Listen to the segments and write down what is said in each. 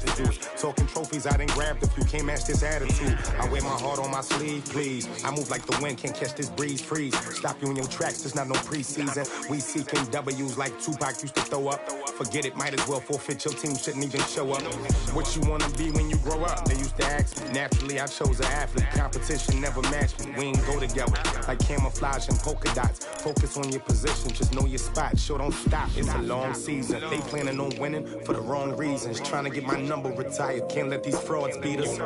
the juice. Talking trophies, I didn't grab the few, can't match this attitude. I wear my heart on my sleeve, please. I move like the wind, can't catch this breeze, freeze. Stop you in your tracks, there's not no preseason. We seeking W's like Tupac used to throw up. Forget it, might as well forfeit, your team shouldn't even show up. What you wanna be when you grow up? They used to ask me. Naturally, I chose an athlete. Competition never matched me. We ain't go together like camouflage and polka dots. Focus on your position, just know your spot. Sure, don't stop, it's a long season. They planning on winning for the wrong reasons. Trying to get my number retired, can't let these frauds beat us.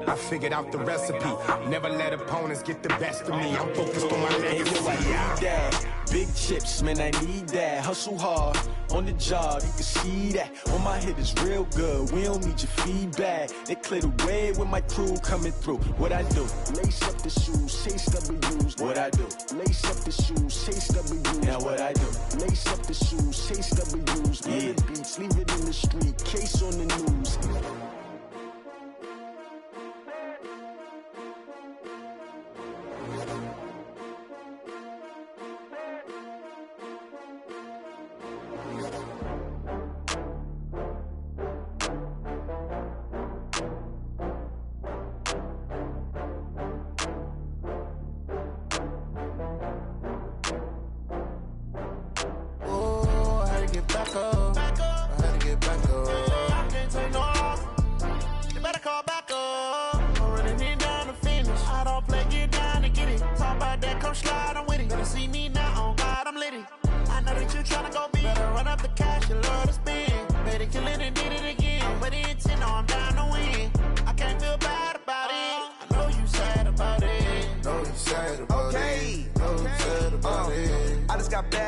I figured out the recipe. Never let opponents get the best of me. I'm focused on my legacy. I need that. Big chips, man, I need that. Hustle hard on the job, you can see that. On my hit is real good, we don't need your feedback. They clear the way with my crew coming through. What I do? Lace up the shoes, chase W's. What I do? Lace up the shoes, chase W's. Now what I do? Lace up the shoes, chase W's. Yeah. Beats, leave it in the street, case on the news.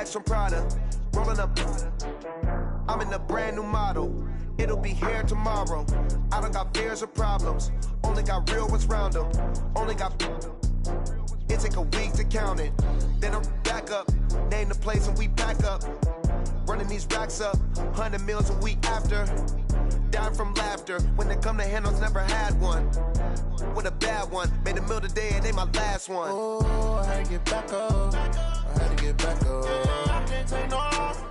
From Prada, rolling up. I'm in a brand new model. It'll be here tomorrow. I don't got fears or problems. Only got real ones round them. Only got. It take a week to count it. Then I'm back up. Name the place and we pack up. Running these racks up. 100 meals a week after. Dying from laughter. When they come to handles, never had one. With a bad one. Made a meal today and they my last one. Oh, I had to get back up. I had to get back up. I can't take no off.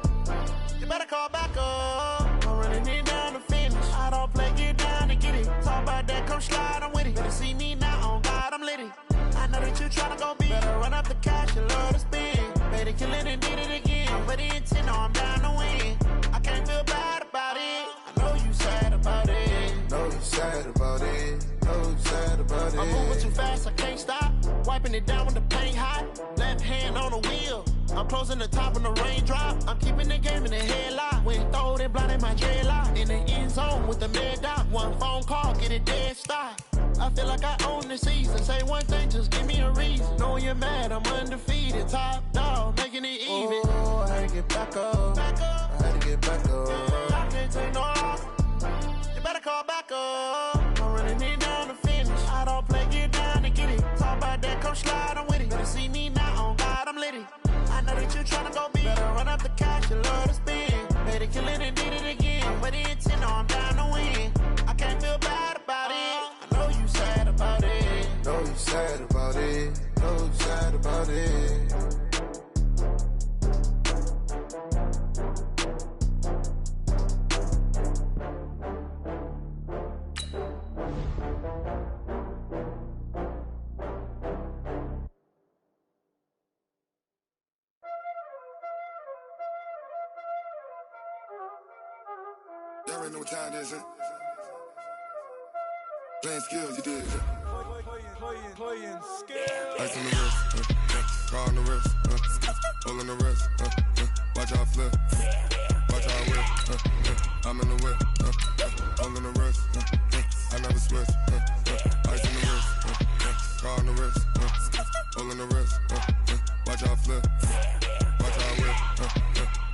You better call back up. I'm running it down to finish. I don't play, get down and get it. Talk about that, come slide, I'm with it. Better see me now, on God, I'm litty. I know that you tryna go big. Better run up the cash and love to spend. Made it, kill it and did it again. But the intent, no, I'm down to win. I can't feel bad about it. I know you sad about it. Know you sad about it. Know you sad about it. I'm moving too fast, I can't stop. Wiping it down when the paint hot. Left hand on the wheel. I'm closing the top when the raindrop. I'm keeping the game in the headlock. When throwed and blinded my dreadlock. In the end zone with the mad dot. One phone call, get it dead stop. I feel like I own the season. Say one thing, just give me a reason. Knowing you're mad, I'm undefeated. Top dog, making it even. Oh, I had to get back up. I had to get back up. I can't take no off. You better call back up. I'm running it down to finish. I don't play, get down and get it. Talk about that, come slide, I'm with it. Better see me now, on God, I'm litty. I know that you tryna go big. Better run up the cash and love to spend. Made it, kill it and did it again. But the intent, no, I'm down to win. I can't feel bad about it. I know you sad about it. Know you sad about it. Know you sad about it. Y'all already know what time it is, huh? Playing skills, you did. Playing skills. Ice on the wrist, car on the wrist, hole in the wrist, watch how I flip, watch how I whip, I'm in the whip, hole in the wrist, I never switch, ice on the wrist, car on the wrist, hole in the wrist, watch how I flip, watch how I whip,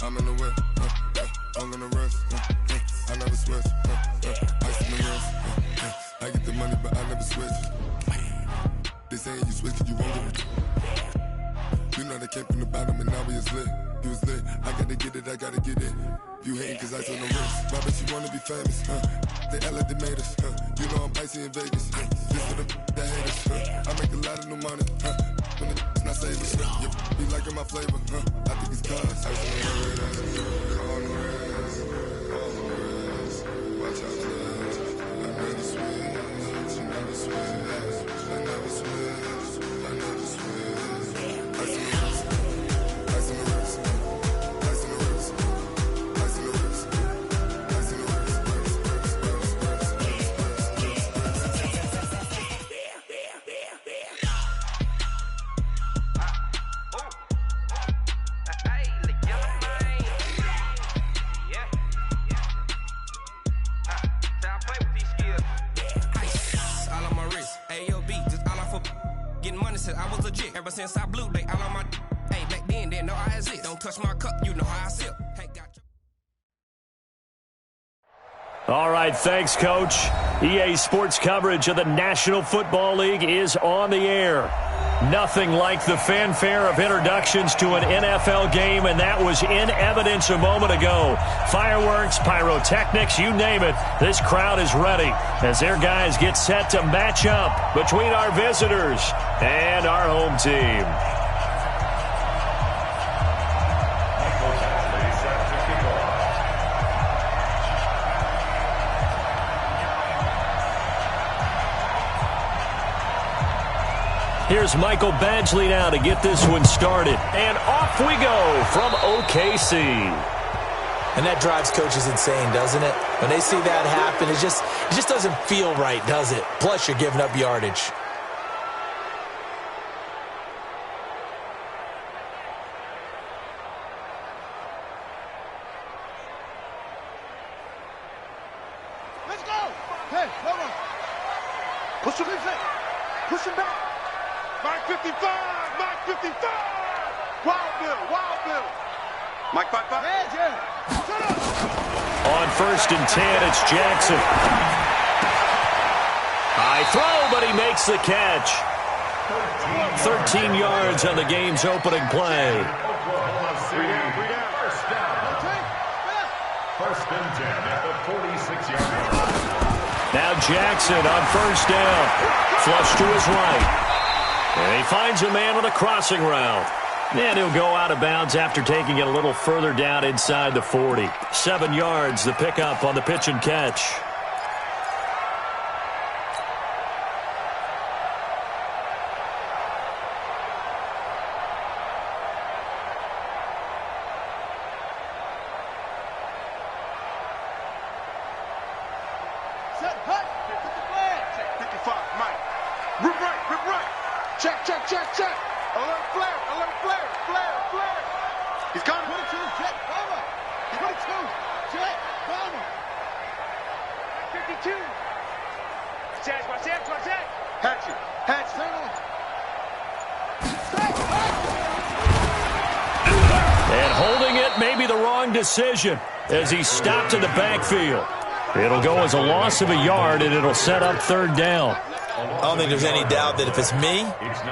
I'm in the whip, hole in the wrist, I never switch, ice on the wrist, I get the money but I never switch. They saying you switch cause you won't get it. You know they came from the bottom and now we is lit. You was lit, I gotta get it, I gotta get it. You hating cause ice on the wrist. Why bet you wanna be famous, They act like they made us, You know I'm icy in Vegas, Just for the that hate us, I make a lot of new money, When it's not saving, Be liking my flavor, I think it's cause ice on the wrist, on the wrist, on the wrist. Watch out, Ever since I blew, they all on my hey, back then, didn't know I exist. Don't touch my cup, you know how I sip. Hey, got you. All right, thanks, Coach. EA Sports coverage of the National Football League is on the air. Nothing like the fanfare of introductions to an NFL game, and that was in evidence a moment ago. Fireworks, pyrotechnics, you name it. This crowd is ready as their guys get set to match up between our visitors and our home team. Here's Michael Badgley now to get this one started. And off we go from OKC. And that drives coaches insane, doesn't it? When they see that happen, it just doesn't feel right, does it? Plus, you're giving up yardage. Let's go! Hey, hold on. Push him in. Push him back. Mike 55! Mike 55! Wild Bill! Mike 55? Yeah. Shut up! On 1st and 10, it's Jackson. High throw, but he makes the catch. 13 yards on the game's opening play. First and 10 at the 46-yard line. Now Jackson on 1st down. Flush to his right. And he finds a man on a crossing route. And he'll go out of bounds after taking it a little further down inside the 40. 7 yards, the pickup on the pitch and catch. Set, hut! 55, Mike. Rip right! Check! Alert flare! He's coming. 22, check, cover. 22, check, cover. 52. Watch that. Hatch, turn on. And holding it may be the wrong decision as he stopped in the backfield. It'll go as a loss of a yard, and it'll set up 3rd down. I don't think there's any doubt that if it's me,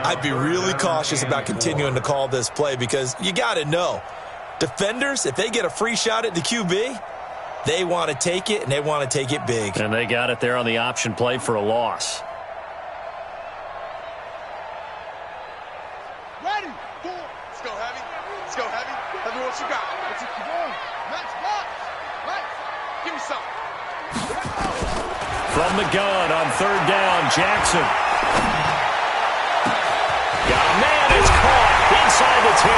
I'd be really cautious about continuing to call this play because you got to know, defenders, if they get a free shot at the QB, they want to take it, and they want to take it big. And they got it there on the option play for a loss. Ready, 4. Let's go, Heavy. Heavy, what you got? What's it going? Match box. Right. Give me some. From the gun on 3rd down, Jackson. Got a man, it's caught inside the 10.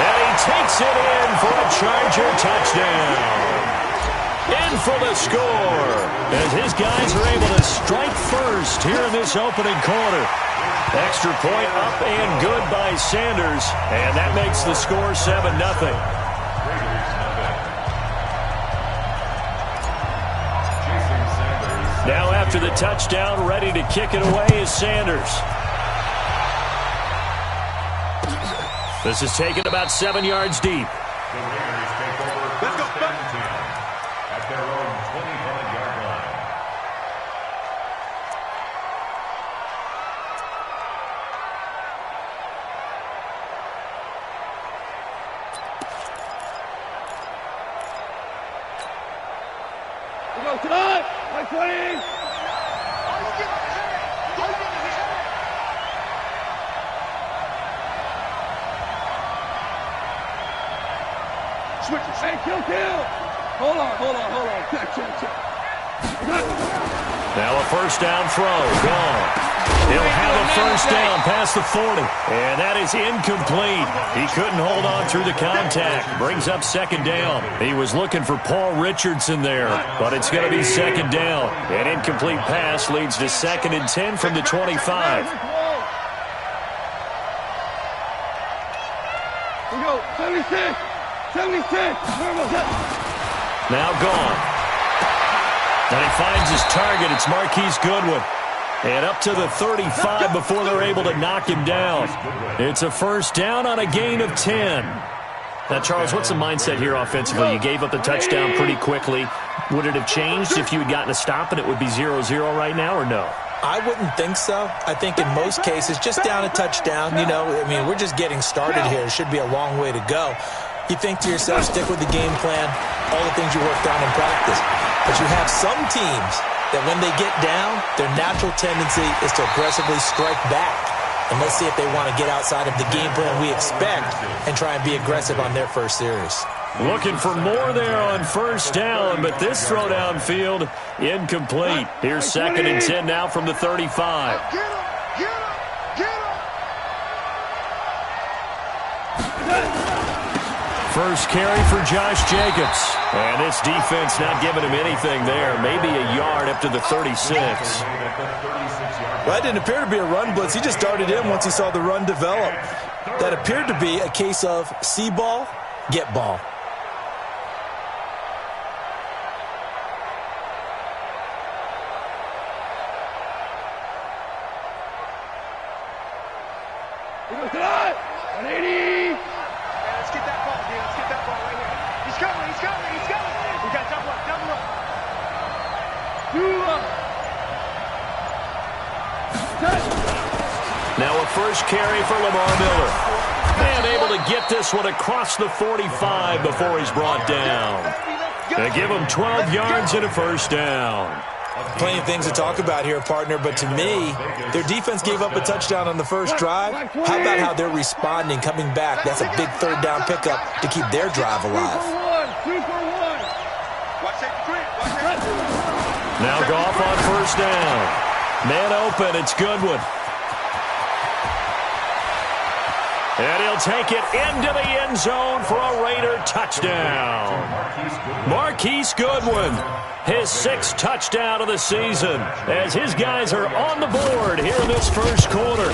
And he takes it in for a Charger touchdown. In for the score as his guys are able to strike first here in this opening quarter. Extra point up and good by Sanders. And that makes the score 7-0. Now after the touchdown, ready to kick it away is Sanders. This is taken about 7 yards deep. The Raiders take over 1st and 10 at their own 25-yard line. We go tonight. Like 20. Switches. Hey, kill. Hold on. Check. Now a 1st down throw. Gone. He'll have a 1st down past the 40. And that is incomplete. He couldn't hold on through the contact. Brings up 2nd down. He was looking for Paul Richardson there, but it's going to be 2nd down. An incomplete pass leads to 2nd and 10 from the 25. We go, 76. Now gone. And he finds his target. It's Marquise Goodwin. And up to the 35 before they're able to knock him down. It's a first down on a gain of 10. Now, Charles, what's the mindset here offensively? You gave up the touchdown pretty quickly. Would it have changed if you had gotten a stop and it would be 0-0 right now, or no? I wouldn't think so. I think in most cases, just down a touchdown, we're just getting started here. It should be a long way to go. You think to yourself, stick with the game plan, all the things you worked on in practice. But you have some teams that when they get down, their natural tendency is to aggressively strike back. And let's see if they want to get outside of the game plan we expect and try and be aggressive on their first series. Looking for more there on first down, but this throw downfield incomplete. Here's 2nd and 10 now from the 35. First carry for Josh Jacobs. And this defense not giving him anything there. Maybe a yard up to the 36. Well, that didn't appear to be a run blitz. He just darted in once he saw the run develop. That appeared to be a case of see ball, get ball. Now a first carry for Lamar Miller. And able to get this one across the 45 before he's brought down. They give him 12 yards and a first down. Plenty of things to talk about here, partner, but to me, their defense gave up a touchdown on the first drive. How about how they're responding, coming back? That's a big third down pickup to keep their drive alive. Now Goff on first down. Man open, it's Goodwin. And he'll take it into the end zone for a Raider touchdown. Marquise Goodwin, his 6th touchdown of the season, as his guys are on the board here in this first quarter.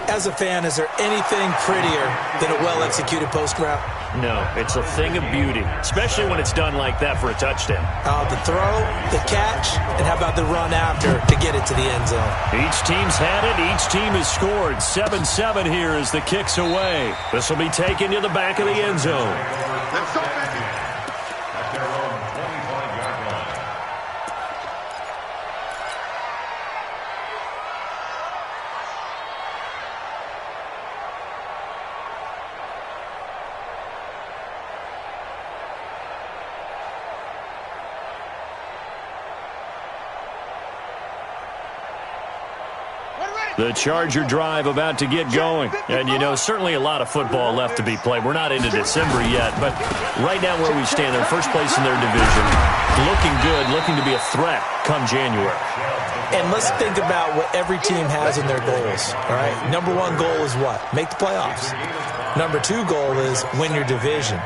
As a fan, is there anything prettier than a well-executed post route? No, it's a thing of beauty, especially when it's done like that for a touchdown. The throw, the catch, and how about the run after to get it to the end zone? Each team's had it. Each team has scored. 7-7 here as the kick's away. This will be taken to the back of the end zone. Let's go, baby. At their own 25-yard line. The Charger drive about to get going. And, certainly a lot of football left to be played. We're not into December yet, but right now where we stand, they're first place in their division. Looking good, looking to be a threat come January. And let's think about what every team has in their goals, all right? Number 1 goal is what? Make the playoffs. Number 2 goal is win your division.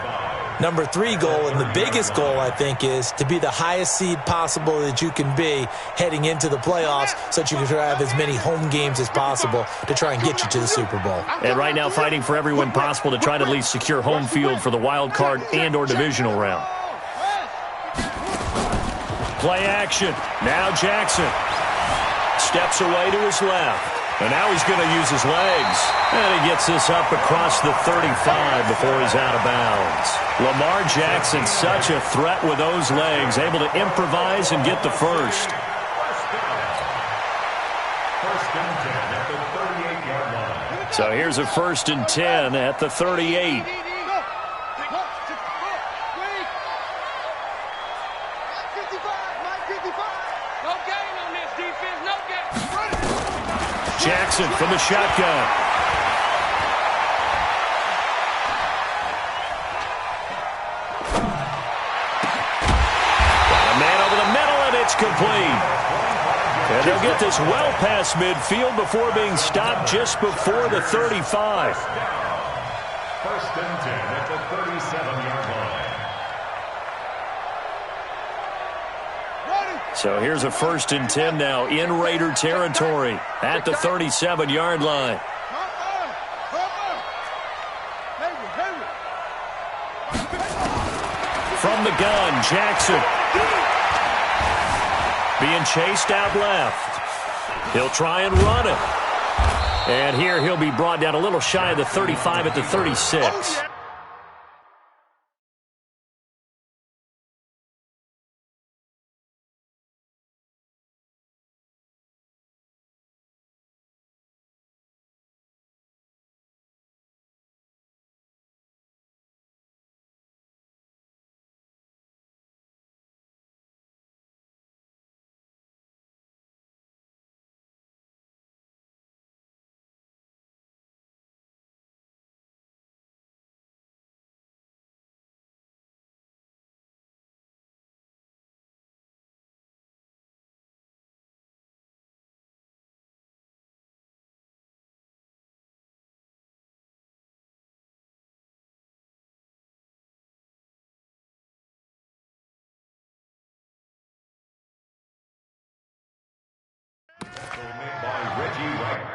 Number 3 goal, and the biggest goal, I think, is to be the highest seed possible that you can be heading into the playoffs so that you can have as many home games as possible to try and get you to the Super Bowl. And right now fighting for every win possible to try to at least secure home field for the wild card and or divisional round. Play action. Now Jackson steps away to his left. And now he's going to use his legs. And he gets this up across the 35 before he's out of bounds. Lamar Jackson, such a threat with those legs, able to improvise and get the first. So here's a 1st and 10 at the 38. Jackson from the shotgun. Got a man over the middle, and it's complete. And they'll get this well past midfield before being stopped just before the 35. 1st and 10 at the 37-yard line. So here's a 1st and 10 now in Raider territory at the 37-yard line. From the gun, Jackson being chased out left. He'll try and run it. And here he'll be brought down a little shy of the 35 at the 36. Made by Reggie Wright.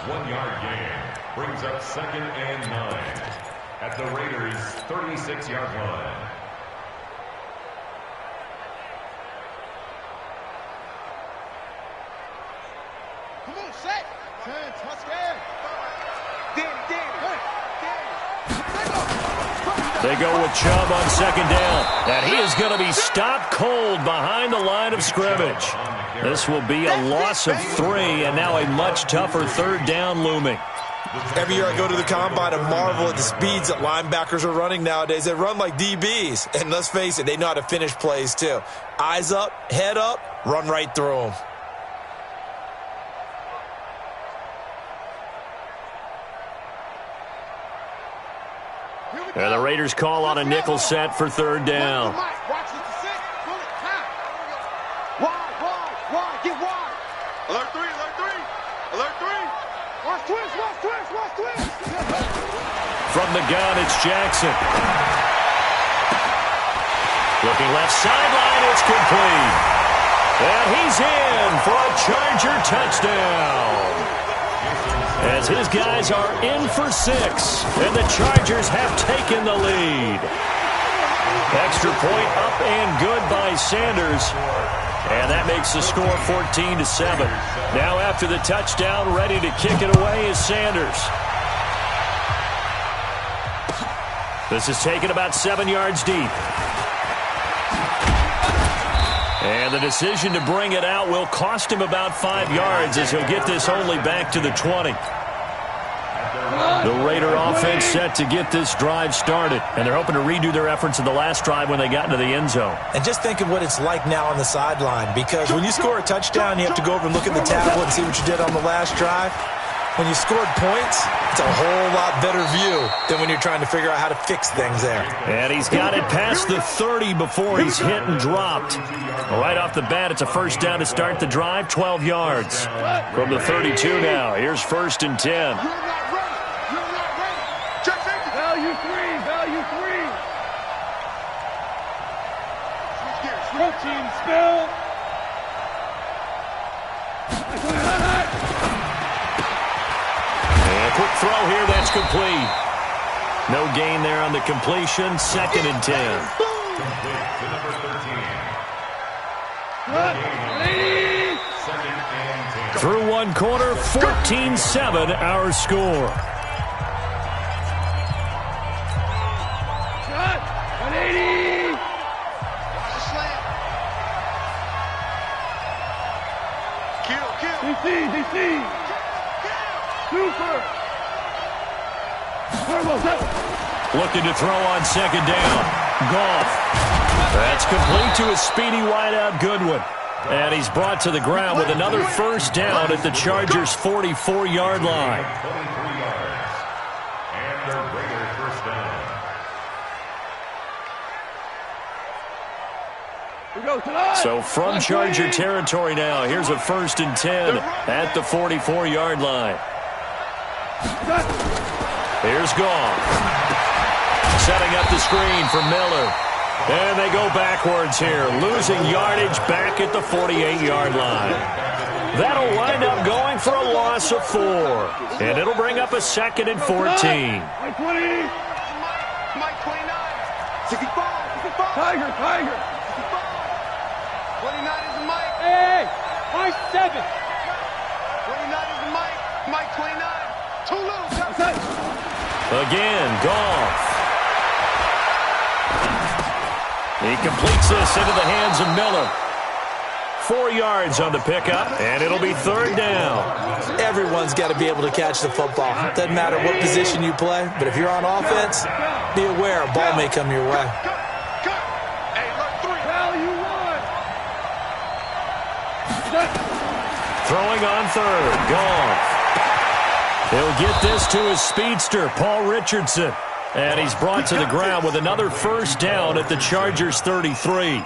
One-yard gain brings up 2nd and 9 at the Raiders' 36-yard line. Come on, set. 10, touchdown. They go with Chubb on 2nd down. And he is going to be stopped cold behind the line of scrimmage. This will be a loss of 3, and now a much tougher 3rd down looming. Every year I go to the combine and marvel at the speeds that linebackers are running nowadays. They run like DBs. And let's face it, they know how to finish plays too. Eyes up, head up, run right through them. And the Raiders call on a nickel set for 3rd down. Alert 3, alert 3, alert 3. Watch twist. From the gun, it's Jackson. Looking left sideline, it's complete. And he's in for a Charger touchdown. As his guys are in for 6, and the Chargers have taken the lead. Extra point up and good by Sanders. And that makes the score 14-7. Now after the touchdown, ready to kick it away is Sanders. This is taken about 7 yards deep. And the decision to bring it out will cost him about 5 yards as he'll get this only back to the 20. The Raider offense set to get this drive started, and they're hoping to redo their efforts in the last drive when they got into the end zone. And just think of what it's like now on the sideline, because when you score a touchdown, you have to go over and look at the tablet and see what you did on the last drive. When you scored points, it's a whole lot better view than when you're trying to figure out how to fix things there. And he's got it past the 30 before he's hit and dropped. Right off the bat, it's a 1st down to start the drive, 12 yards. From the 32 now, here's 1st and 10. Value 3. Protein spill. And a quick throw here, that's complete. No gain there on the completion. 2nd and 10. Complete to number 13. Through one quarter, 14-7 our score. Looking to throw on 2nd down. Goff. That's complete to a speedy wideout Goodwin. And he's brought to the ground with another 1st down at the Chargers' 44-yard line. 23 yards. And their regular 1st down. So from Charger territory now, here's a 1st and 10 at the 44-yard line. Here's Goff. Setting up the screen for Miller. And they go backwards here, losing yardage back at the 48-yard line. That'll wind up going for a loss of 4. And it'll bring up a 2nd and 14. Mike 20. Mike 29. 65. Tiger. 29 is a Mike. Hey, Mike 7. 29 is a Mike. Mike 29. Too low. Again, Goff. He completes this into the hands of Miller. 4 yards on the pickup, and it'll be 3rd down. Everyone's got to be able to catch the football. Doesn't matter what position you play, but if you're on offense, be aware a ball may come your way. Throwing on 3rd, Goff. He'll get this to his speedster, Paul Richardson. And he's brought to the ground with another 1st down at the Chargers' 33.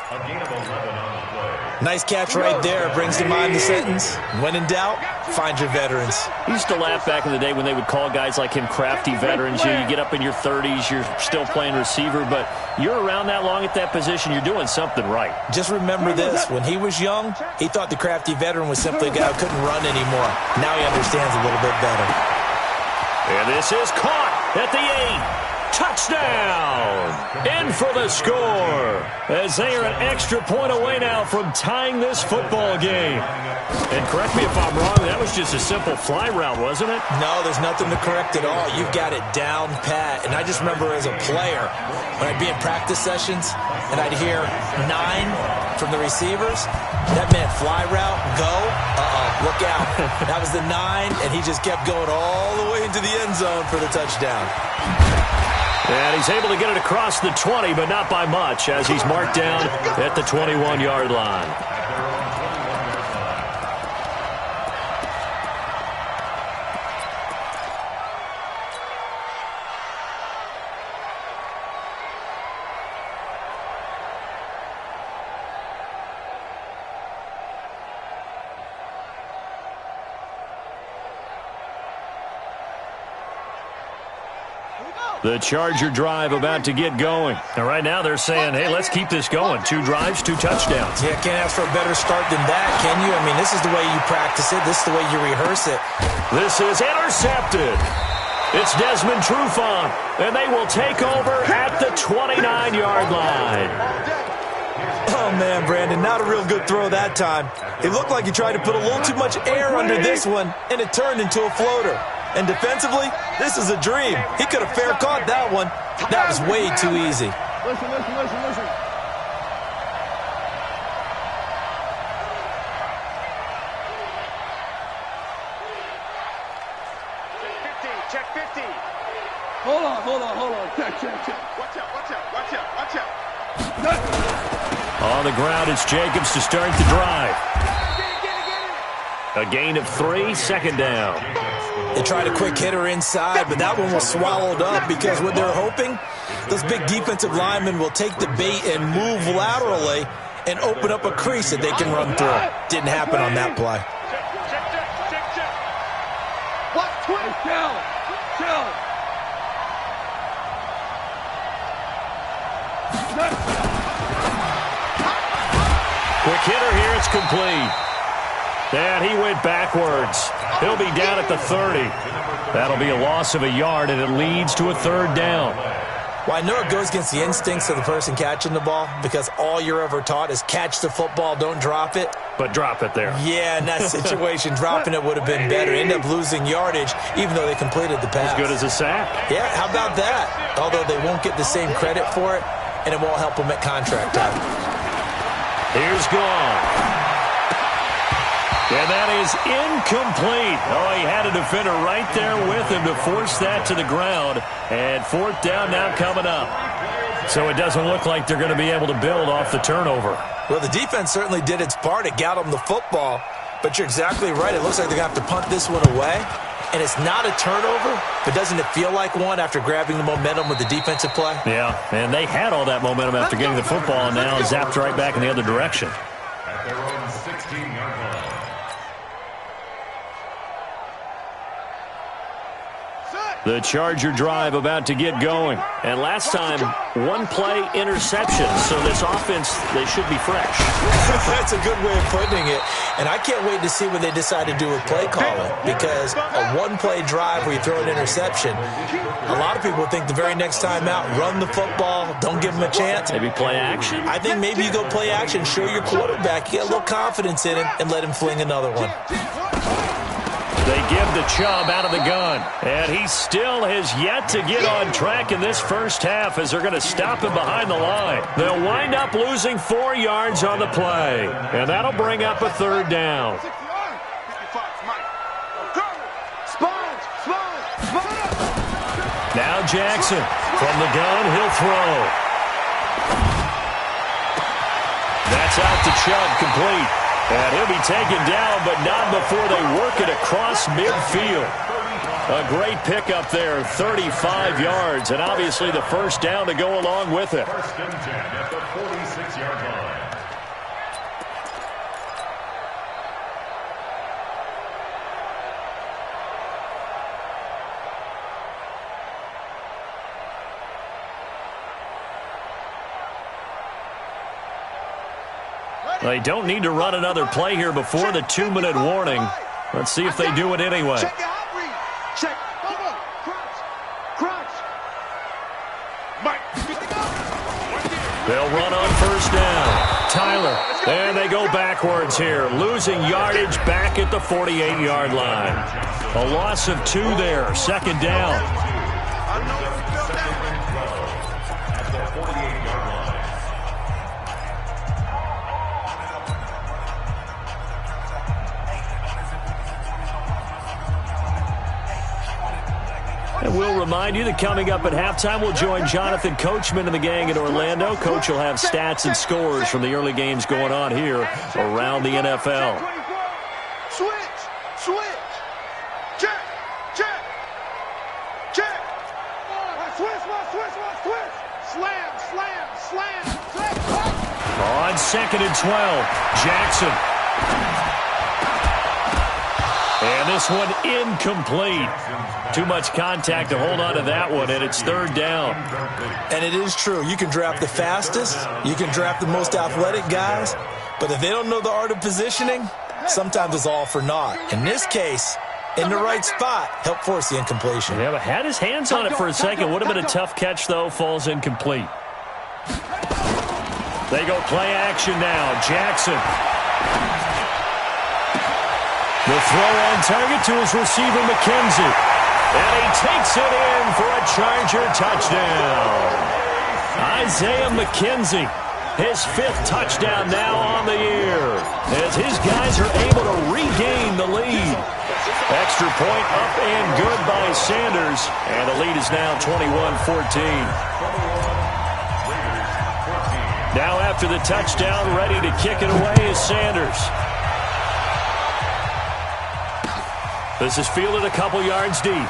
Nice catch right there. Brings to mind the sentence, when in doubt, find your veterans. I used to laugh back in the day when they would call guys like him crafty veterans. You get up in your 30s, you're still playing receiver, but you're around that long at that position, you're doing something right. Just remember this. When he was young, he thought the crafty veteran was simply a guy who couldn't run anymore. Now he understands a little bit better. And this is caught at the 8. Touchdown! In for the score, as they are an extra point away now from tying this football game. And correct me if I'm wrong, that was just a simple fly route, wasn't it? No, there's nothing to correct at all. You've got it down pat. And I just remember as a player, when I'd be in practice sessions, and I'd hear 9 from the receivers, that meant fly route, go, look out. That was the 9, and he just kept going all the way into the end zone for the touchdown. And he's able to get it across the 20, but not by much, as he's marked down at the 21-yard line. The Charger drive about to get going. And right now they're saying, hey, let's keep this going. 2 drives, 2 touchdowns. Yeah, can't ask for a better start than that, can you? I mean, this is the way you practice it. This is the way you rehearse it. This is intercepted. It's Desmond Trufant, and they will take over at the 29-yard line. Oh, man, Brandon, not a real good throw that time. It looked like he tried to put a little too much air under this one, and it turned into a floater. And defensively, this is a dream. He could have fair caught that one. That was way too easy. Listen. 50, check 50. Hold on. Check. Watch out. On the ground, it's Jacobs to start the drive. A gain of 3, 2nd down. They tried a quick hitter inside, but that one was swallowed up because what they're hoping, those big defensive linemen will take the bait and move laterally and open up a crease that they can run through. Didn't happen on that play. Check. What? 20. Chill. Quick hitter here, it's complete. And he went backwards. He'll be down at the 30. That'll be a loss of a yard, and it leads to a third down. Well, I know it goes against the instincts of the person catching the ball because all you're ever taught is catch the football, don't drop it. But drop it there. Yeah, in that situation, dropping it would have been better. End up losing yardage, even though they completed the pass. As good as a sack. Yeah, how about that? Although they won't get the same credit for it, and it won't help them at contract time. Here's gone. And that is incomplete. Oh, he had a defender right there with him to force that to the ground. And fourth down now coming up. So it doesn't look like they're going to be able to build off the turnover. Well, the defense certainly did its part. It got them the football. But you're exactly right. It looks like they're going to have to punt this one away. And it's not a turnover, but doesn't it feel like one after grabbing the momentum with the defensive play? Yeah, and they had all that momentum after getting the football and now zapped right back in the other direction. At their own 16-yard line. The Charger drive about to get going. And last time, one-play interception. So this offense, they should be fresh. That's a good way of putting it. And I can't wait to see what they decide to do with play calling. Because a one-play drive where you throw an interception, a lot of people think the very next time out, run the football, don't give them a chance. Maybe play action? I think maybe you go play action, show your quarterback, you get a little confidence in him, and let him fling another one. They give the Chubb out of the gun. And he still has yet to get on track in this first half as they're going to stop him behind the line. They'll wind up losing 4 yards on the play. And that'll bring up a third down. Now Jackson from the gun, he'll throw. That's out to Chubb, complete. And he'll be taken down, but not before they work it across midfield. A great pickup there, 35 yards, and obviously the first down to go along with it. First and 10 at the 46-yard line. They don't need to run another play here before the 2-minute warning. Let's see if they do it anyway. Check out read. Check. Crunch. Mike. They'll run on first down. Tyler. And they go backwards here. Losing yardage back at the 48-yard line. A loss of 2 there. Second down. At the 48-yard line. And we'll remind you that coming up at halftime, we'll join Jonathan Coachman and the gang in Orlando. Coach will have stats and scores from the early games going on here around the NFL. Switch. Check. Switch. Slam. On second and 12, Jackson. And this one incomplete. Too much contact to hold on to that one, and it's third down. And it is true. You can draft the fastest. You can draft the most athletic guys. But if they don't know the art of positioning, sometimes it's all for naught. In this case, in the right spot, help force the incompletion. Yeah, but had his hands on it for a second. Would have been a tough catch, though. Falls incomplete. They go play action now. Jackson. The throw on target to his receiver, McKenzie. And he takes it in for a Charger touchdown. Isaiah McKenzie, his 5th touchdown now on the year, as his guys are able to regain the lead. Extra point up and good by Sanders, and the lead is now 21-14. Now after the touchdown, ready to kick it away is Sanders. This is fielded a couple yards deep.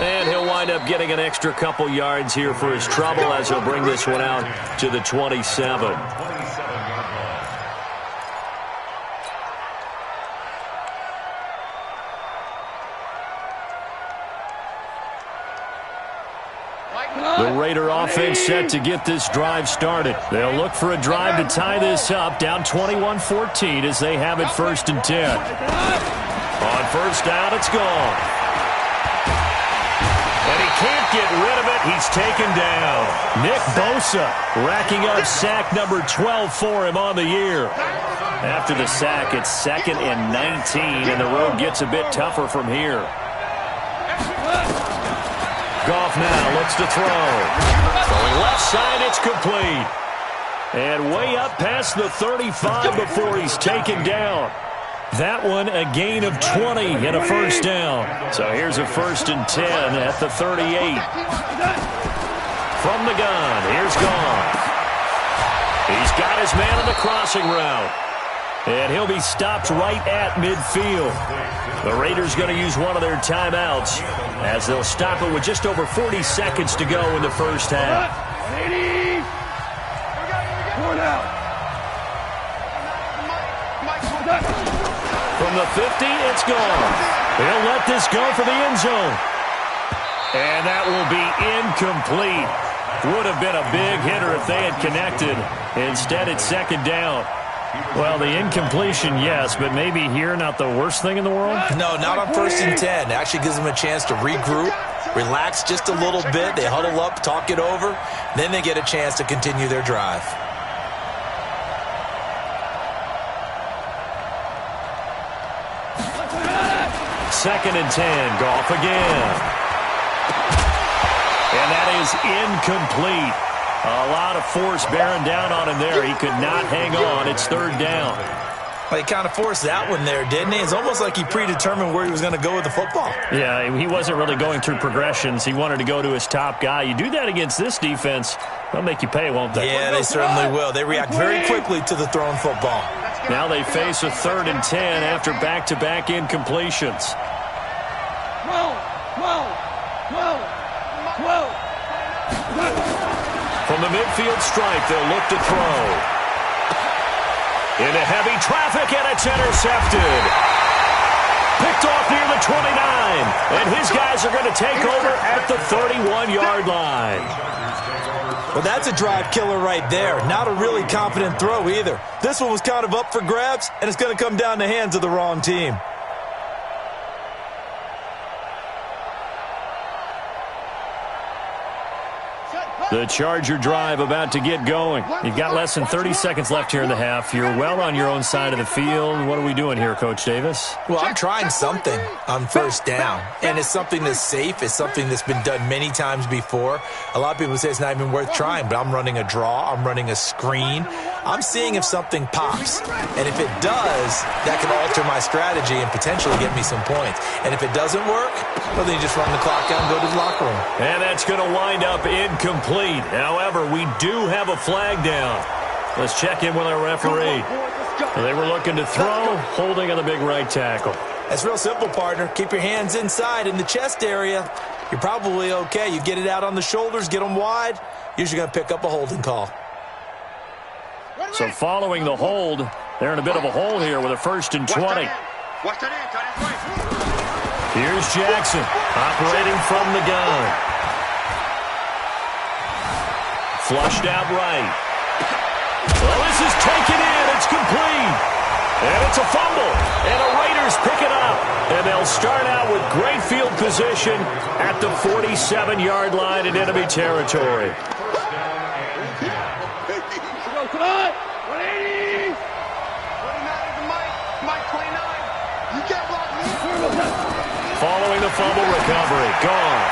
And he'll wind up getting an extra couple yards here for his trouble as he'll bring this one out to the 27. The Raider offense set to get this drive started. They'll look for a drive to tie this up, down 21-14 as they have it 1st and 10. On first down, it's gone. And he can't get rid of it. He's taken down. Nick Bosa racking up sack number 12 for him on the year. After the sack, it's 2nd and 19, and the road gets a bit tougher from here. Goff now looks to throw. Throwing left side, it's complete. And way up past the 35 before he's taken down. That one a gain of 20 and a first down. So here's a 1st and 10 at the 38. From the gun, here's Goff. He's got his man on the crossing route. And he'll be stopped right at midfield. The Raiders going to use one of their timeouts as they'll stop it with just over 40 seconds to go in the first half. From the 50, it's gone. They'll let this go for the end zone. And that will be incomplete. Would have been a big hitter if they had connected. Instead, it's 2nd down. Well, the incompletion, yes, but maybe here not the worst thing in the world? No, not on 1st and 10. Actually gives them a chance to regroup, relax just a little bit. They huddle up, talk it over. Then they get a chance to continue their drive. Second and 10, Goff again. And that is incomplete. A lot of force bearing down on him there. He could not hang on. It's 3rd down. Well, he kind of forced that one there, didn't he? It's almost like he predetermined where he was going to go with the football. Yeah, he wasn't really going through progressions. He wanted to go to his top guy. You do that against this defense, they'll make you pay, won't they? Yeah, they certainly will. They react very quickly to the thrown football. Now they face a 3rd and 10 after back-to-back incompletions. From the midfield stripe, they'll look to throw. Into heavy traffic, and it's intercepted. Picked off near the 29. And his guys are going to take over at the 31-yard line. Well, that's a drive killer right there. Not a really confident throw either. This one was kind of up for grabs, and it's going to come down the hands of the wrong team. The Charger drive about to get going. You've got less than 30 seconds left here in the half. You're well on your own side of the field. What are we doing here, Coach Davis? Well, I'm trying something on 1st down, and it's something that's safe. It's something that's been done many times before. A lot of people say it's not even worth trying, but I'm running a draw. I'm running a screen. I'm seeing if something pops, and if it does, that can alter my strategy and potentially get me some points. And if it doesn't work, well, then you just run the clock out and go to the locker room. And that's going to wind up incomplete. However, we do have a flag down. Let's check in with our referee. They were looking to throw, holding on the big right tackle. That's real simple, partner. Keep your hands inside in the chest area. You're probably okay. You get it out on the shoulders, get them wide. Usually going to pick up a holding call. So following the hold, they're in a bit of a hole here with a 1st and 20. Here's Jackson operating from the gun. Flushed out right. Well, this is taken in. It's complete. And it's a fumble. And the Raiders pick it up. And they'll start out with great field position at the 47-yard line in enemy territory. Come on! 180! 29 is Mike 29. You can't block me. Following the fumble recovery. Goff.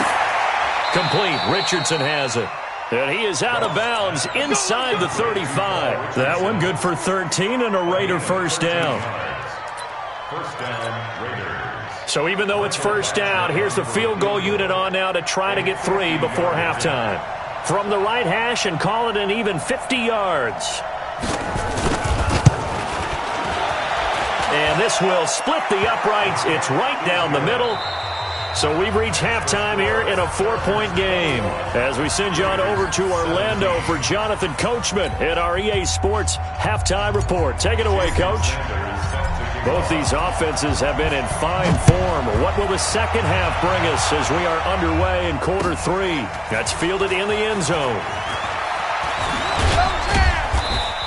Complete. Richardson has it. And he is out of bounds inside the 35. That one good for 13 and a Raider 1st down. 1st down, Raiders. So even though it's 1st down, here's the field goal unit on now to try to get 3 before halftime. From the right hash and call it an even 50 yards. And this will split the uprights. It's right down the middle. So we've reached halftime here in a 4-point game. As we send you on over to Orlando for Jonathan Coachman at our EA Sports Halftime Report. Take it away, Coach. Both these offenses have been in fine form. What will the second half bring us as we are underway in quarter 3? That's fielded in the end zone.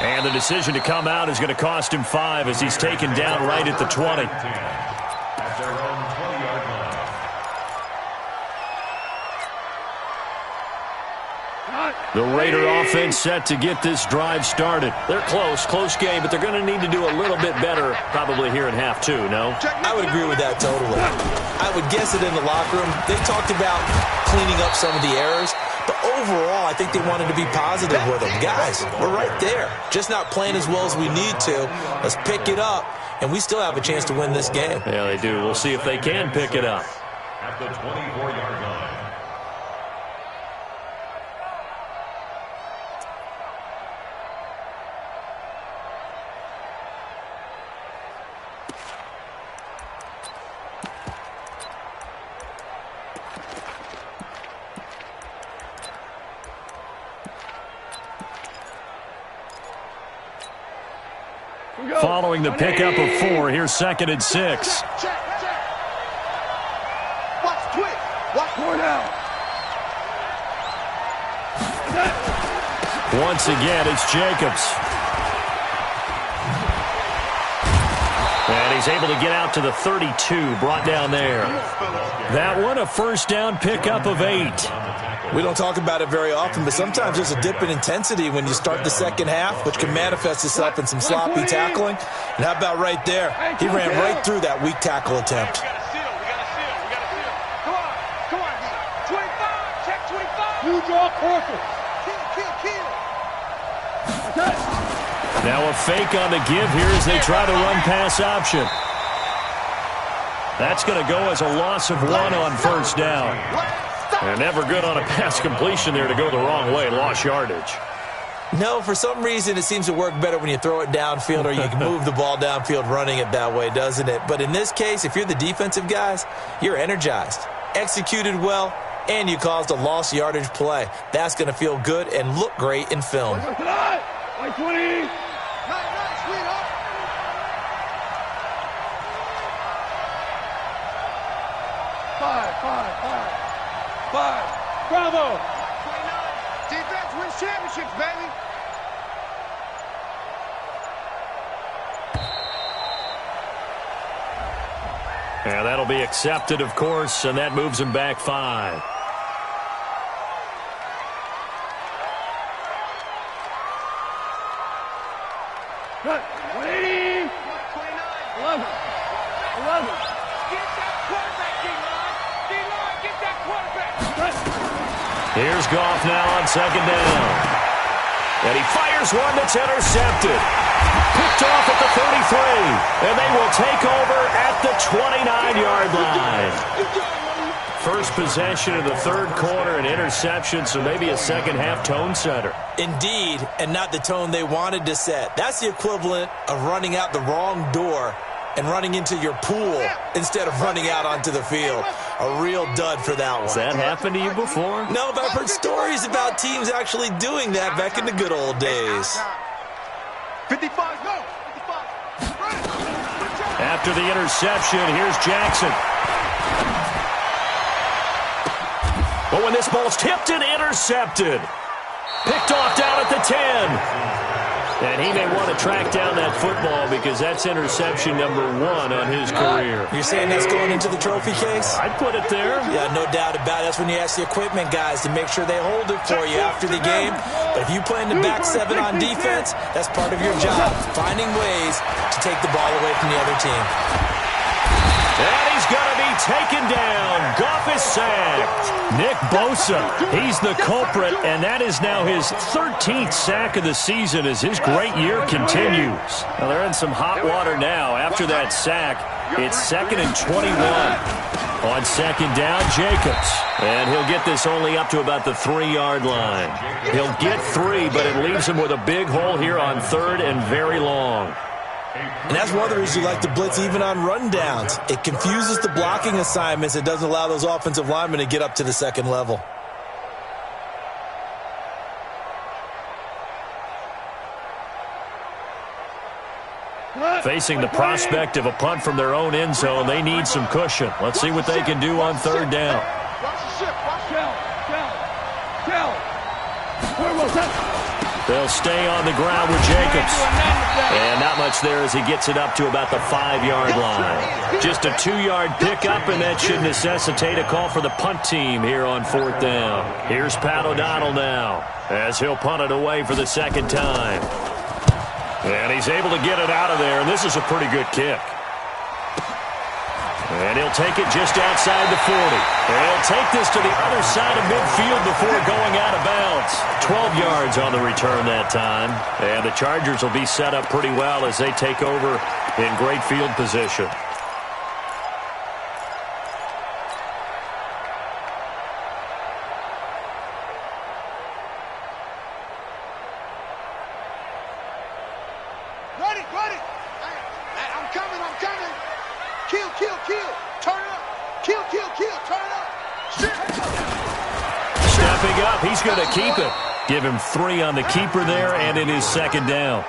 And the decision to come out is going to cost him 5 as he's taken down right at the 20. At their own 20-yard line. The Raider offense set to get this drive started. They're close game, but they're going to need to do a little bit better probably here in half 2, no? I would agree with that totally. I would guess it in the locker room. They talked about cleaning up some of the errors, but overall, I think they wanted to be positive with them. Guys, we're right there. Just not playing as well as we need to. Let's pick it up, and we still have a chance to win this game. Yeah, they do. We'll see if they can pick it up. At the 24-yard line. Following the pickup of 4, here's 2nd and 6. Watch quick. Watch more now. Once again, it's Jacobs. And he's able to get out to the 32, brought down there. That one, a first down pickup of 8. We don't talk about it very often, but sometimes there's a dip in intensity when you start the second half, which can manifest itself in some sloppy tackling. And how about right there? He ran right through that weak tackle attempt. We got a seal. Come on. 25. Check 25. You draw closer. Kill. Now a fake on the give here as they try to run pass option. That's going to go as a loss of 1 on first down. And never good on a pass completion there to go the wrong way. Lost yardage. No, for some reason it seems to work better when you throw it downfield or you can move the ball downfield running it that way, doesn't it? But in this case, if you're the defensive guys, you're energized, executed well, and you caused a lost yardage play. That's going to feel good and look great in film. 20. Nice, sweetheart. Five. Bravo. 29. Defense wins championships, baby. Yeah, that'll be accepted, of course, and that moves him back 5. Good. 180. 29. 11. Get that quarterback, D-line. D-line, get that quarterback. Here's Goff now on 2nd down. And he fires one that's intercepted. Picked off at the 33. And they will take over at the 29-yard line. First possession of the third quarter, an interception, so maybe a second-half tone setter. Indeed, and not the tone they wanted to set. That's the equivalent of running out the wrong door and running into your pool instead of running out onto the field. A real dud for that one. Has that happened to you before? No, but I've heard stories about teams actually doing that back in the good old days. 55, go! 55. After the interception, here's Jackson. But when this ball's tipped and intercepted, picked off down at the 10. And he may want to track down that football because that's interception number 1 on his career. You're saying that's going into the trophy case? I'd put it there. Yeah, no doubt about it. That's when you ask the equipment guys to make sure they hold it for you after the game. But if you play in the back 7 on defense, that's part of your job, finding ways to take the ball away from the other team. And he's going to be taken down. Goff is sacked. Nick Bosa, he's the culprit, and that is now his 13th sack of the season as his great year continues. Now they're in some hot water now. After that sack, it's 2nd and 21. On 2nd down, Jacobs. And he'll get this only up to about the 3-yard line. He'll get 3, but it leaves him with a big hole here on 3rd and very long. And that's one of the reasons you like to blitz even on rundowns. It confuses the blocking assignments. It doesn't allow those offensive linemen to get up to the second level. Facing the prospect of a punt from their own end zone, they need some cushion. Let's see what they can do on third down. They'll stay on the ground with Jacobs. And not much there as he gets it up to about the 5-yard line. Just a 2-yard pickup, and that should necessitate a call for the punt team here on fourth down. Here's Pat O'Donnell now as he'll punt it away for the second time. And he's able to get it out of there, and this is a pretty good kick. And he'll take it just outside the 40. And he'll take this to the other side of midfield before going out of bounds. 12 yards on the return that time. And the Chargers will be set up pretty well as they take over in great field position. He's going to keep it. Give him 3 on the keeper there, and it is second down.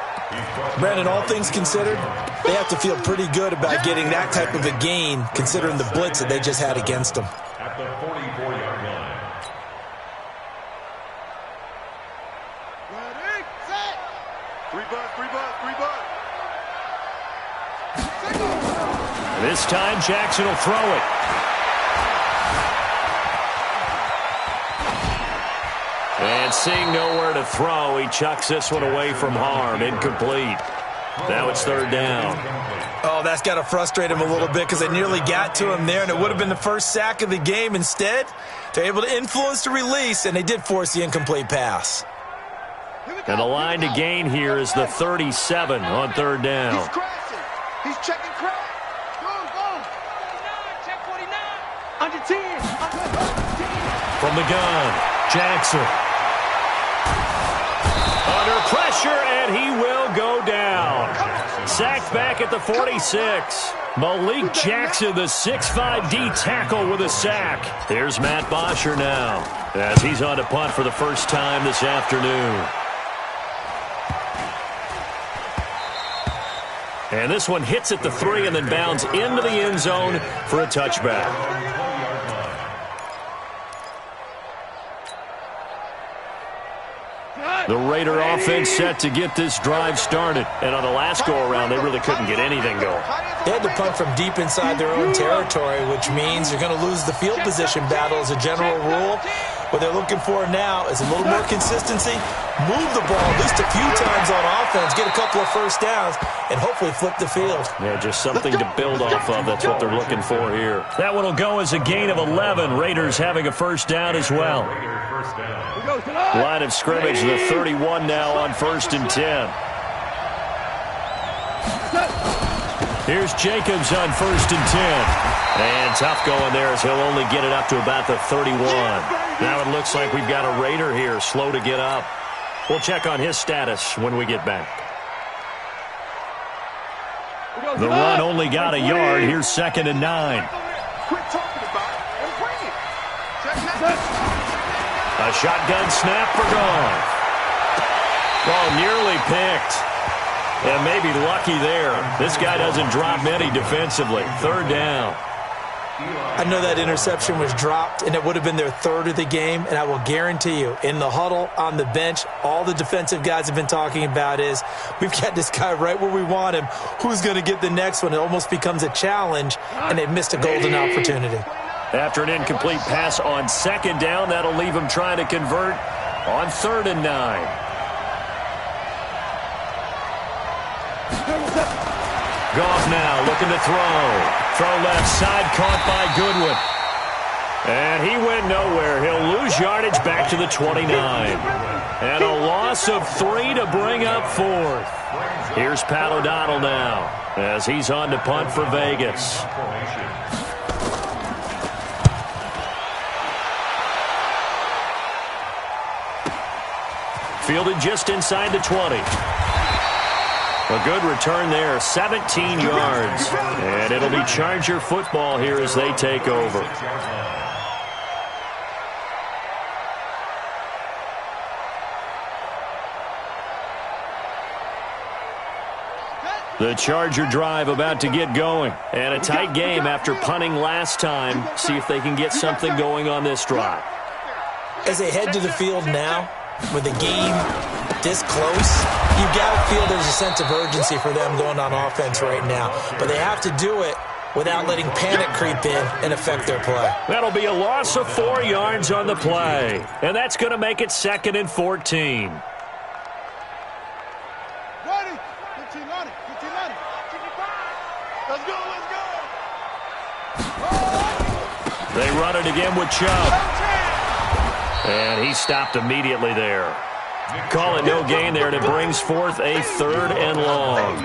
Brandon, all things considered, they have to feel pretty good about getting that type of a gain, considering the blitz that they just had against them. At the 44-yard line. Ready, set. 3 bud. This time, Jackson will throw it. And seeing nowhere to throw, he chucks this one away from harm. Incomplete. Now it's third down. Oh, that's got to frustrate him a little bit because they nearly got to him there, and it would have been the first sack of the game. Instead, they're able to influence the release, and they did force the incomplete pass. And the line to gain here is the 37 on third down. He's crashing. He's checking crash. Go. Check 49. Under 10. From the gun, Jackson. Under pressure, and he will go down. Sacked back at the 46. Malik Jackson, the 6'5" D tackle with a sack. Here's Matt Bosher now as he's on to punt for the first time this afternoon. And this one hits at the 3 and then bounds into the end zone for a touchback. The Raider offense set to get this drive started. And on the last go-around, they really couldn't get anything going. They had to punt from deep inside their own territory, which means you're going to lose the field position battle as a general rule. What they're looking for now is a little more consistency, move the ball at least a few times on offense, get a couple of first downs, and hopefully flip the field. Yeah, just something to build off of. That's what they're looking for here. That one will go as a gain of 11. Raiders having a first down as well. Line of scrimmage, the 31 now on 1st and 10. Here's Jacobs on 1st and 10. And tough going there as he'll only get it up to about the 31. Now it looks like we've got a Raider here, slow to get up. We'll check on his status when we get back. The run only got a yard. Here's 2nd and 9. A shotgun snap for Goff. Well, nearly picked. And maybe lucky there. This guy doesn't drop many defensively. 3rd down. I know that interception was dropped, and it would have been their 3rd of the game, and I will guarantee you, in the huddle, on the bench, all the defensive guys have been talking about is, we've got this guy right where we want him. Who's going to get the next one? It almost becomes a challenge, and they've missed a golden opportunity. After an incomplete pass on 2nd down, that'll leave him trying to convert on 3rd and 9. Goff now looking to throw. Throw left side, caught by Goodwin. And he went nowhere. He'll lose yardage back to the 29. And a loss of 3 to bring up 4th. Here's Pat O'Donnell now as he's on to punt for Vegas. Fielded just inside the 20. A good return there, 17 yards. And it'll be Charger football here as they take over. The Charger drive about to get going. And a tight game after punting last time. See if they can get something going on this drive. As they head to the field now, with the game this close, you've got to feel there's a sense of urgency for them going on offense right now. But they have to do it without letting panic creep in and affect their play. That'll be a loss of 4 yards on the play. And that's going to make it 2nd and 14. They run it again with Chubb. And he stopped immediately there. Call it no gain there, and it brings forth a 3rd and long.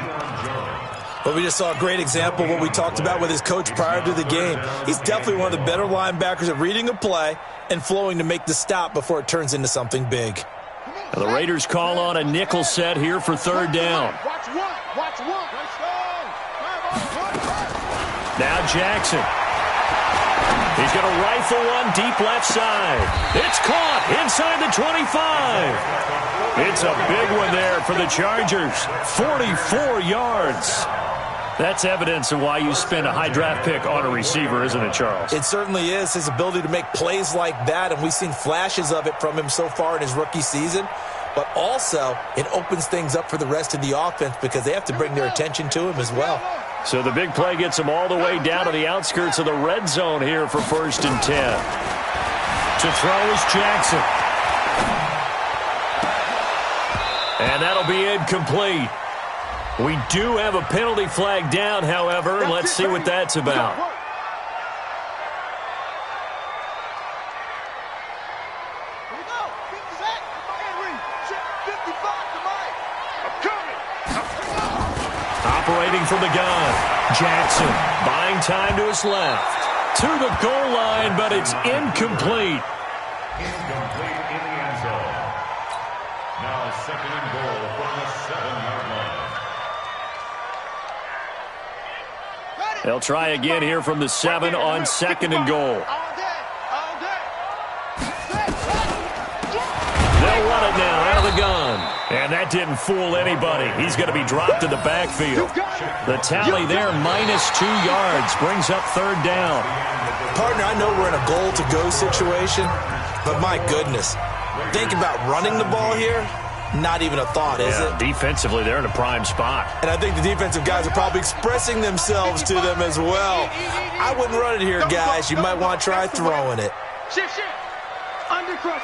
But we just saw a great example of what we talked about with his coach prior to the game. He's definitely one of the better linebackers at reading a play and flowing to make the stop before it turns into something big. Now the Raiders call on a nickel set here for 3rd down. Now Jackson. He's going to rifle one deep left side. It's caught inside the 25. It's a big one there for the Chargers. 44 yards. That's evidence of why you spend a high draft pick on a receiver, isn't it, Charles? It certainly is. His ability to make plays like that, and we've seen flashes of it from him so far in his rookie season. But also, it opens things up for the rest of the offense because they have to bring their attention to him as well. So the big play gets them all the way down to the outskirts of the red zone here for 1st and 10. To throw is Jackson. And that'll be incomplete. We do have a penalty flag down, however. Let's see what that's about. Operating from the gun, Jackson buying time to his left. To the goal line, but it's incomplete. Incomplete in the end zone. Now 2nd and goal from the 7-yard line. They'll try again here from the 7 on 2nd and goal. They'll run it now out of the gun. And that didn't fool anybody. He's going to be dropped in the backfield. The tally there, -2 yards, brings up 3rd down. Partner, I know we're in a goal-to-go situation, but my goodness, think about running the ball here. Not even a thought, is it? Defensively, they're in a prime spot. And I think the defensive guys are probably expressing themselves to them as well. I wouldn't run it here, guys. You might want to try throwing it. Shift. Undercrush.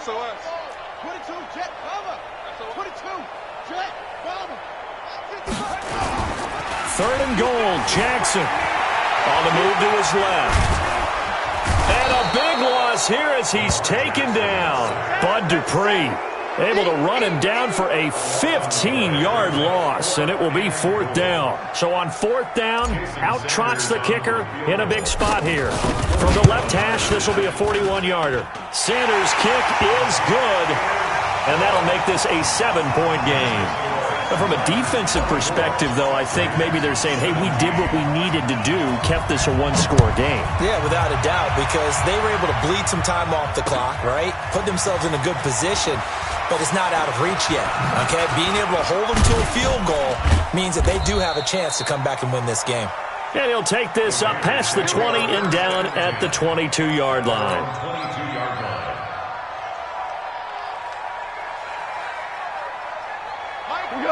SOS. 22, jet cover. 22, jet cover. 3rd and goal, Jackson on the move to his left. And a big loss here as he's taken down. Bud Dupree able to run him down for a 15-yard loss, and it will be 4th down. So on 4th down, out trots the kicker in a big spot here. From the left hash, this will be a 41-yarder. Sanders' kick is good, and that'll make this a 7-point game. But from a defensive perspective, though, I think maybe they're saying, hey, we did what we needed to do, kept this a 1-score game. Yeah, without a doubt, because they were able to bleed some time off the clock, right? Put themselves in a good position, but it's not out of reach yet, okay? Being able to hold them to a field goal means that they do have a chance to come back and win this game. And he'll take this up past the 20 and down at the 22-yard line. 22-yard line.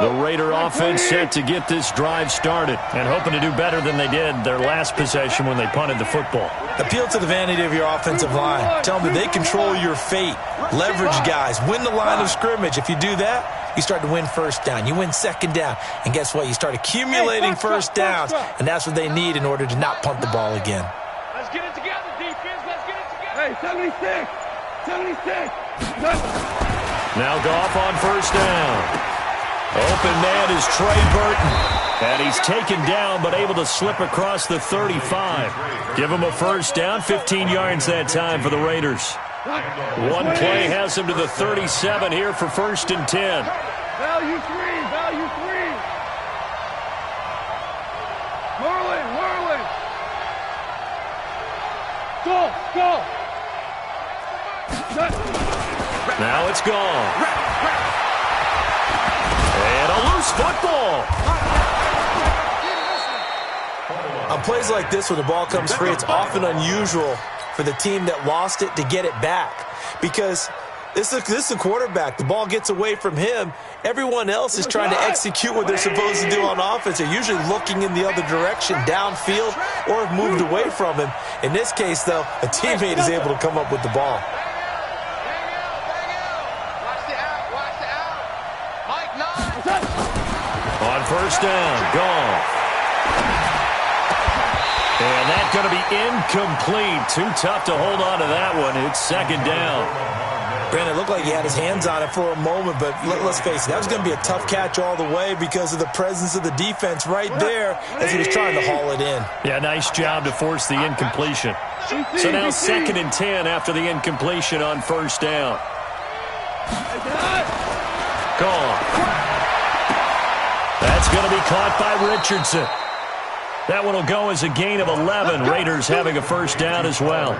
The Raider offense set to get this drive started and hoping to do better than they did their last possession when they punted the football. Appeal to the vanity of your offensive line. Tell them that they control your fate. Leverage guys. Win the line of scrimmage. If you do that, you start to win 1st down. You win 2nd down. And guess what? You start accumulating 1st downs. And that's what they need in order to not punt the ball again. Let's get it together, defense. Let's get it together. Hey, 76. Now Goff on 1st down. Open man is Trey Burton. And he's taken down but able to slip across the 35. Give him a 1st down, 15 yards that time for the Raiders. One play has him to the 37 here for 1st and 10. Value 3. Whirling. Go. Now it's gone. And a loose football. On plays like this, when the ball comes free, it's often unusual for the team that lost it to get it back. Because this is a quarterback. The ball gets away from him. Everyone else is trying to execute what they're supposed to do on offense. They're usually looking in the other direction, downfield, or have moved away from him. In this case, though, a teammate is able to come up with the ball. On first down, Goff. And that's going to be incomplete. Too tough to hold on to that one. It's second down. Brandon, it looked like he had his hands on it for a moment, but let's face it, that was going to be a tough catch all the way because of the presence of the defense right there as he was trying to haul it in. Yeah, nice job to force the incompletion. So now second and 10 after the incompletion on first down. Gone. That's going to be caught by Richardson. That one will go as a gain of 11. Raiders having a first down as well. A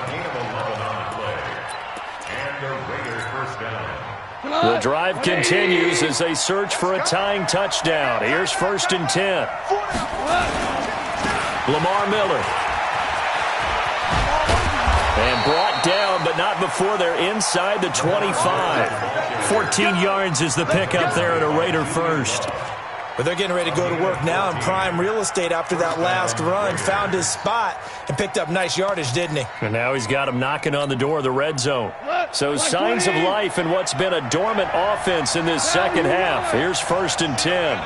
gain of 11 on the play. And the Raiders first down. The drive continues as they search for a tying touchdown. Here's first and 10. Lamar Miller. And brought down, but not before they're inside the 25. 14 yards is the pickup there at a Raider first. But they're getting ready to go to work now in prime real estate after that last run. Found his spot and picked up nice yardage, didn't he? And now he's got him knocking on the door of the red zone. So signs of life in what's been a dormant offense in this second half. Here's first and 10.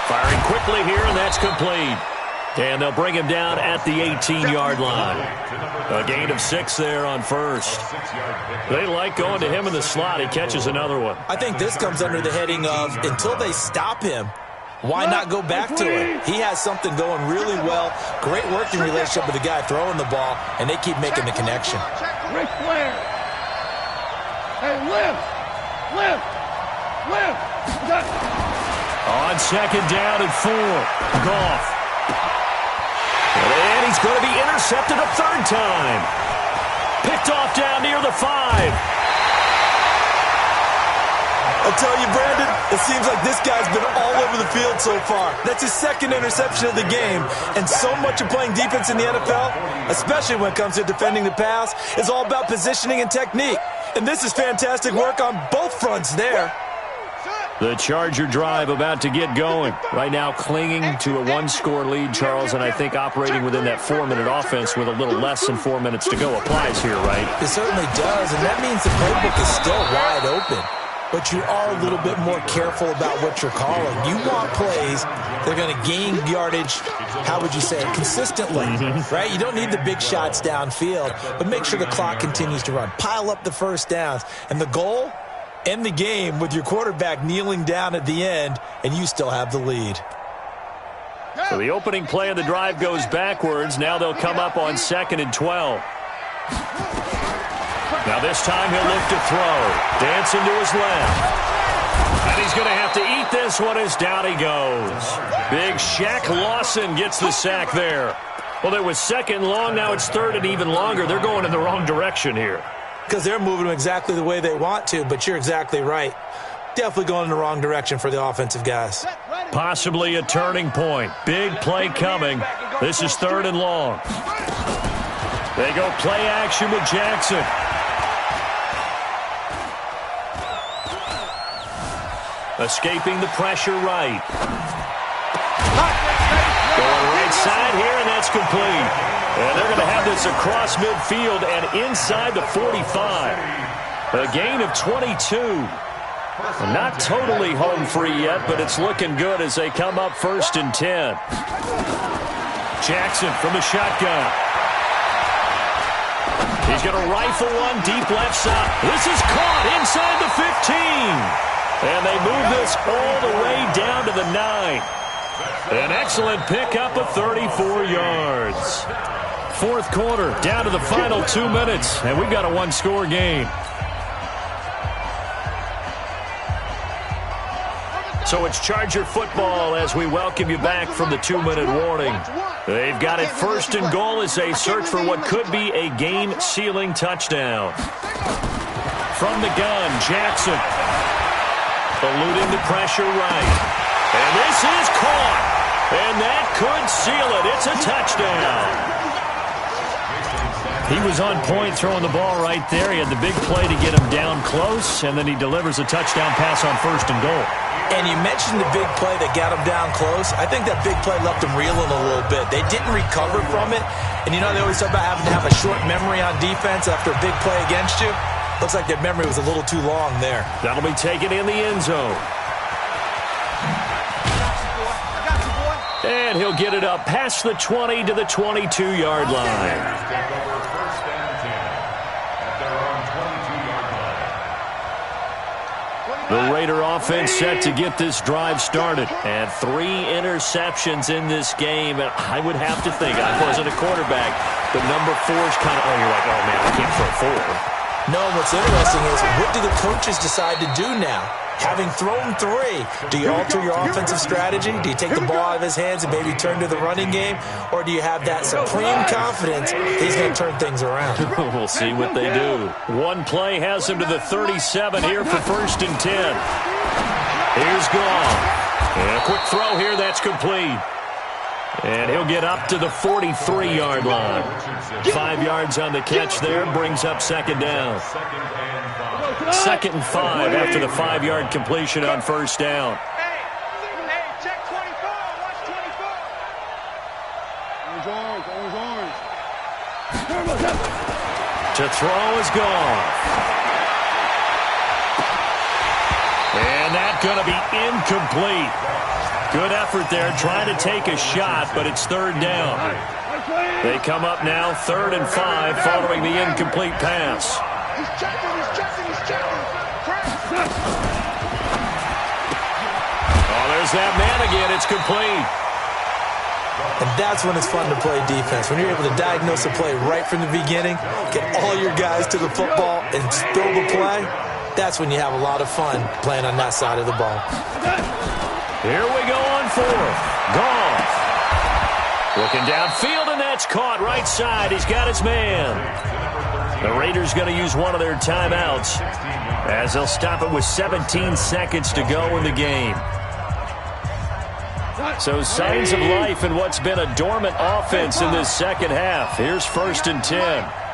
Firing quickly here, and that's complete. And they'll bring him down at the 18-yard line. A gain of 6 there on first. They like going to him in the slot. He catches another one. I think this comes under the heading of until they stop him, why not go back to him? He has something going really well. Great working relationship with the guy throwing the ball, and they keep making the connection. Ric Flair. Hey, lift. On second down and 4. Goff. And he's going to be intercepted a third time. Picked off down near the 5. I'll tell you, Brandon, it seems like this guy's been all over the field so far. That's his second interception of the game. And so much of playing defense in the NFL, especially when it comes to defending the pass, is all about positioning and technique. And this is fantastic work on both fronts there. The Charger drive about to get going. Right now clinging to a one-score lead, Charles, and I think operating within that 4-minute offense with a little less than 4 minutes to go applies here, right? It certainly does, and that means the playbook is still wide open. But you are a little bit more careful about what you're calling. You want plays that are going to gain yardage, how would you say it, consistently, right? You don't need the big shots downfield, but make sure the clock continues to run. Pile up the first downs. And the goal? End the game with your quarterback kneeling down at the end, and you still have the lead. So the opening play of the drive goes backwards. Now they'll come up on second and 12. Now this time he'll look to throw. Dancing to his left. And he's going to have to eat this one as down he goes. Big Shaq Lawson gets the sack there. Well, there was second long. Now it's third and even longer. They're going in the wrong direction here. Because they're moving them exactly the way they want to, but you're exactly right. Definitely going in the wrong direction for the offensive guys. Possibly a turning point. Big play coming. This is third and long. They go play action with Jackson. Escaping the pressure right. Going right side here, and that's complete. And they're going to have this across midfield and inside the 45. A gain of 22. Not totally home free yet, but it's looking good as they come up first and 10. Jackson from the shotgun. He's going to rifle one deep left side. This is caught inside the 15. And they move this all the way down to the 9. An excellent pickup of 34 yards. Fourth quarter, down to the final 2 minutes, and we've got a one-score game. So it's Charger football as we welcome you back from the 2-minute warning. They've got it first and goal as they search for what could be a game-sealing touchdown. From the gun, Jackson. Eluding the pressure right. And this is caught. And that could seal it. It's a touchdown. He was on point throwing the ball right there. He had the big play to get him down close, and then he delivers a touchdown pass on first and goal. And you mentioned the big play that got him down close. I think that big play left him reeling a little bit. They didn't recover from it. And you know they always talk about having to have a short memory on defense after a big play against you. Looks like that memory was a little too long there. That'll be taken in the end zone. And he'll get it up past the 20 to the 22-yard line. The Raider offense set to get this drive started. And 3 interceptions in this game. And I would have to think, I wasn't a quarterback, but number 4 is kind of, you're like, oh, man, we can't throw 4. No, what's interesting is, what do the coaches decide to do now? Having thrown 3, do you alter your offensive strategy? Do you take the ball out of his hands and maybe turn to the running game? Or do you have that supreme confidence he's going to turn things around? We'll see what they do. One play has him to the 37 here for first and 10. Here's Goff. And a quick throw here, that's complete. And he'll get up to the 43-yard line. 5 yards on the catch there, brings up second down. 2nd and 5 after the 5-yard completion on first down. Hey, check 24. Watch 24. Orange. To throw is Goff. And that's going to be incomplete. Good effort there, trying to take a shot, but it's third down. They come up now 3rd and 5 following the incomplete pass. He's checking. Oh, there's that man again. It's complete. And that's when it's fun to play defense. When you're able to diagnose a play right from the beginning, get all your guys to the football, and spill the play, that's when you have a lot of fun playing on that side of the ball. Here we go on 4th. Goff. Looking downfield, and that's caught right side. He's got his man. The Raiders going to use one of their timeouts as they'll stop it with 17 seconds to go in the game. So signs of life in what's been a dormant offense in this second half. Here's first and 10.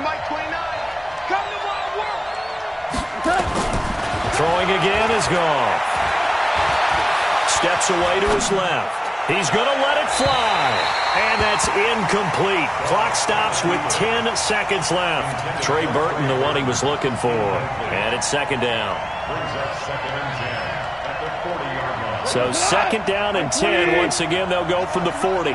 Mike 29, come to my work. Throwing again is Goff. Steps away to his left. He's going to let it fly. And that's incomplete. Clock stops with 10 seconds left. Trey Burton, the one he was looking for. And it's second down. So second down and 10. Once again, they'll go from the 40.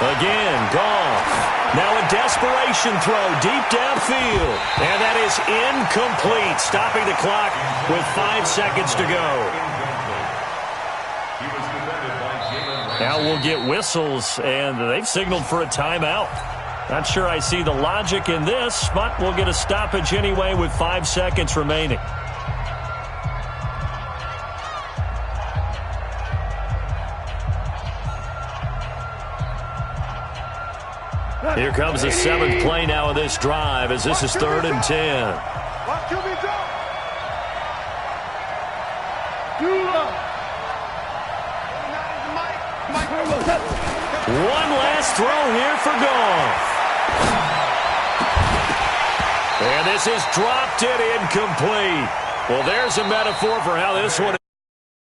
Again, Goff. Now a desperation throw deep downfield. And that is incomplete, stopping the clock with 5 seconds to go. Now we'll get whistles, and they've signaled for a timeout. Not sure I see the logic in this, but we'll get a stoppage anyway with 5 seconds remaining. Here comes the 7th play now of this drive as this is 3rd and 10. One last throw here for Goff. And this is dropped it incomplete. Well, there's a metaphor for how this one